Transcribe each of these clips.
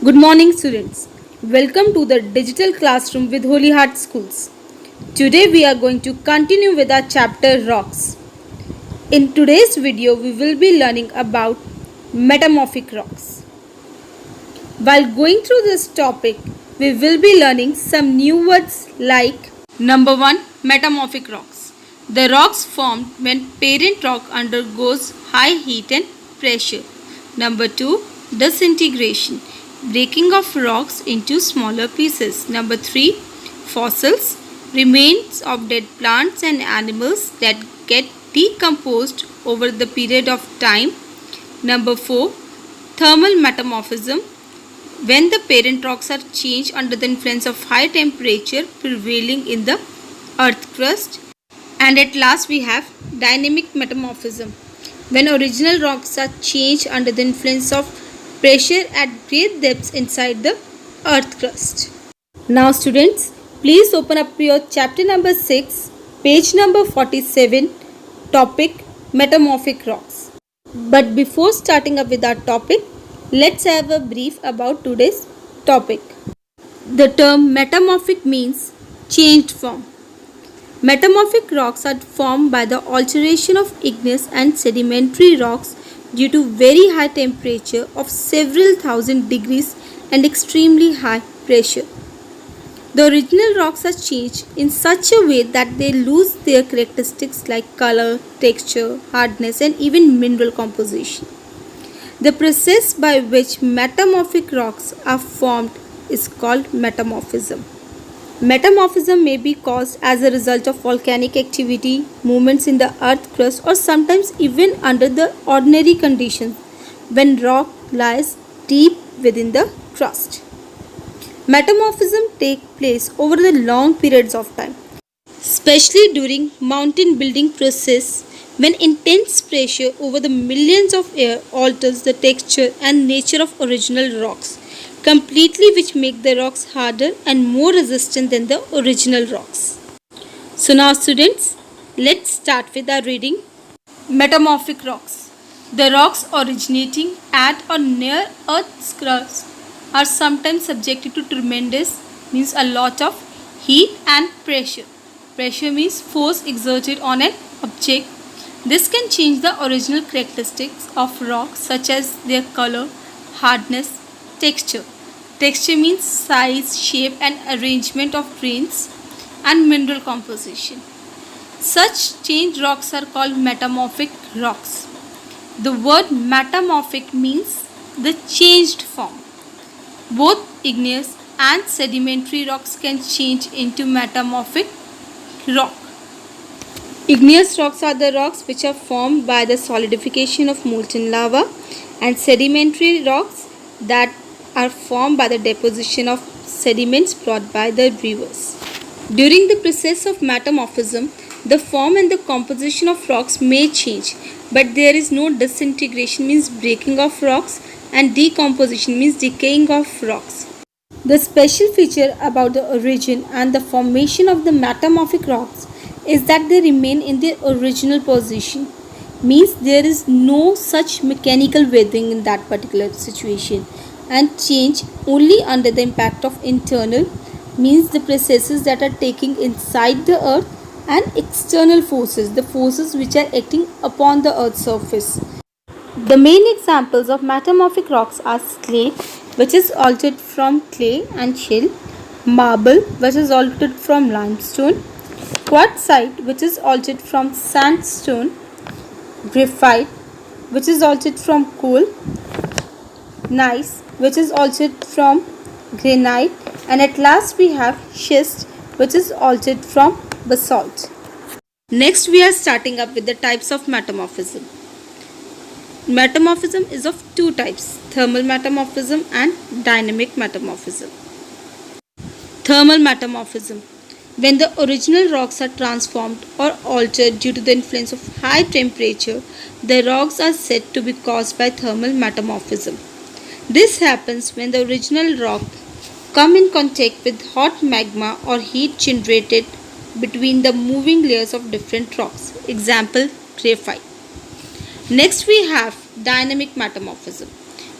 Good morning, students. Welcome to the digital classroom with Holy Heart Schools. Today we are going to continue with our chapter Rocks. In today's video, we will be learning about metamorphic rocks. While going through this topic, we will be learning some new words like number 1, metamorphic rocks. The rocks formed when parent rock undergoes high heat and pressure. Number 2, disintegration, breaking of rocks into smaller pieces. Number 3, fossils, remains of dead plants and animals that get decomposed over the period of time. Number 4, thermal metamorphism, when the parent rocks are changed under the influence of high temperature prevailing in the earth crust. And at last we have dynamic metamorphism, when original rocks are changed under the influence of pressure at great depths inside the earth crust. Now students, please open up your chapter number 6, page number 47, topic metamorphic rocks. But before starting up with our topic, let's have a brief about today's topic. The term metamorphic means changed form. Metamorphic rocks are formed by the alteration of igneous and sedimentary rocks due to very high temperature of several thousand degrees and extremely high pressure. The original rocks are changed in such a way that they lose their characteristics like color, texture, hardness, and even mineral composition. The process by which metamorphic rocks are formed is called metamorphism. Metamorphism may be caused as a result of volcanic activity, movements in the earth crust, or sometimes even under the ordinary conditions when rock lies deep within the crust. Metamorphism takes place over the long periods of time, especially during mountain building process when intense pressure over the millions of air alters the texture and nature of original rocks completely, which make the rocks harder and more resistant than the original rocks. So now students, let's start with our reading. Metamorphic rocks. The rocks originating at or near Earth's crust are sometimes subjected to tremendous, means a lot of heat and pressure. Pressure means force exerted on an object. This can change the original characteristics of rocks such as their color, hardness, texture. Texture means size, shape and arrangement of grains and mineral composition. Such changed rocks are called metamorphic rocks. The word metamorphic means the changed form. Both igneous and sedimentary rocks can change into metamorphic rock. Igneous rocks are the rocks which are formed by the solidification of molten lava, and sedimentary rocks that are formed by the deposition of sediments brought by the rivers. During the process of metamorphism, the form and the composition of rocks may change, but there is no disintegration, means breaking of rocks, and decomposition, means decaying of rocks. The special feature about the origin and the formation of the metamorphic rocks is that they remain in their original position, means there is no such mechanical weathering in that particular situation, and change only under the impact of internal, means the processes that are taking inside the earth, and external forces, the forces which are acting upon the earth's surface. The main examples of metamorphic rocks are slate, which is altered from clay and shale, marble, which is altered from limestone, quartzite, which is altered from sandstone, graphite, which is altered from coal, gneiss, which is altered from granite, and at last we have schist, which is altered from basalt. Next we are starting up with the types of metamorphism. Metamorphism is of two types, thermal metamorphism and dynamic metamorphism. Thermal metamorphism, when the original rocks are transformed or altered due to the influence of high temperature, the rocks are said to be caused by thermal metamorphism. This happens when the original rock come in contact with hot magma or heat generated between the moving layers of different rocks. Example, graphite. Next we have dynamic metamorphism,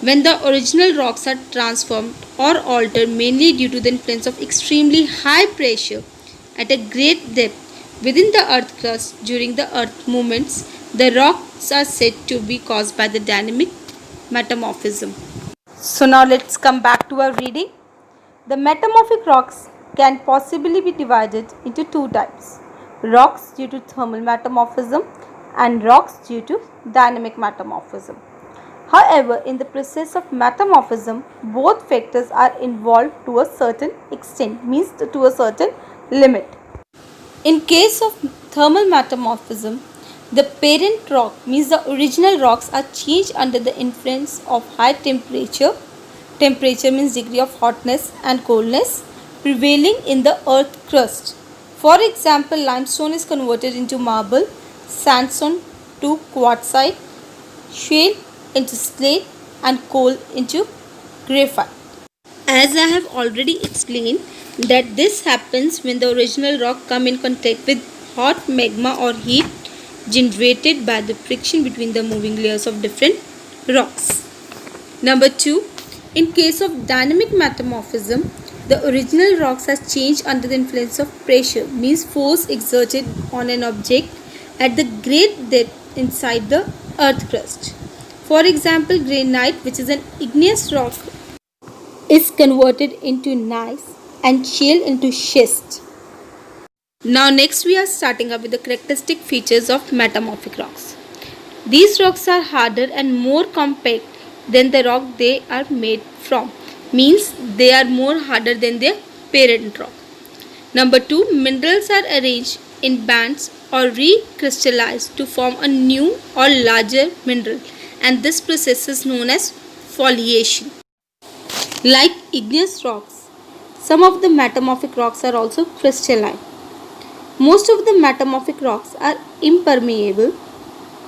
when the original rocks are transformed or altered mainly due to the influence of extremely high pressure at a great depth within the earth crust during the earth movements, the rocks are said to be caused by the dynamic metamorphism. So now let's come back to our reading. The metamorphic rocks can possibly be divided into two types: rocks due to thermal metamorphism and rocks due to dynamic metamorphism. However, in the process of metamorphism, both factors are involved to a certain extent, means to a certain limit. In case of thermal metamorphism, the parent rock, means the original rocks, are changed under the influence of high temperature. Temperature means degree of hotness and coldness prevailing in the earth crust. For example, limestone is converted into marble, sandstone to quartzite, shale into slate, and coal into graphite. As I have already explained that this happens when the original rock come in contact with hot magma or heat generated by the friction between the moving layers of different rocks. Number 2. In case of dynamic metamorphism, the original rocks are changed under the influence of pressure, means force exerted on an object at the great depth inside the earth crust. For example, granite, which is an igneous rock, is converted into gneiss and shale into schist. Now next we are starting up with the characteristic features of metamorphic rocks. These rocks are harder and more compact than the rock they are made from, means they are more harder than their parent rock. Number 2, minerals are arranged in bands or recrystallized to form a new or larger mineral, and this process is known as foliation. Like igneous rocks, some of the metamorphic rocks are also crystalline. Most of the metamorphic rocks are impermeable.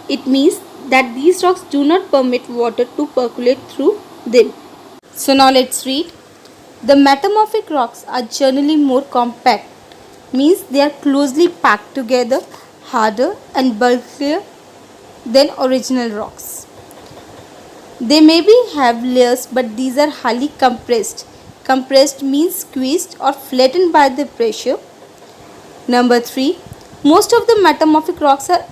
It means that these rocks do not permit water to percolate through them. So now let's read. The metamorphic rocks are generally more compact, means they are closely packed together, harder and bulkier than original rocks. They maybe have layers, but these are highly compressed. Compressed means squeezed or flattened by the pressure. Number 3. Most of the metamorphic rocks are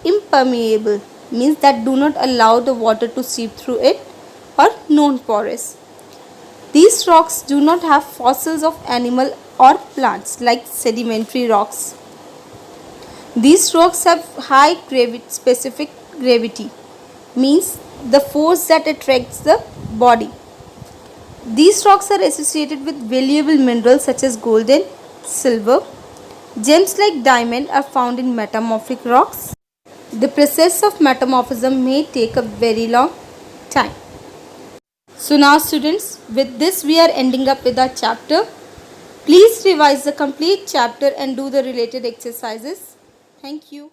impermeable, means that do not allow the water to seep through it, or non-porous. These rocks do not have fossils of animal or plants like sedimentary rocks. These rocks have high specific gravity, means the force that attracts the body. These rocks are associated with valuable minerals such as gold and silver. Gems like diamond are found in metamorphic rocks. The process of metamorphism may take a very long time. So now students, with this we are ending up with our chapter. Please revise the complete chapter and do the related exercises. Thank you.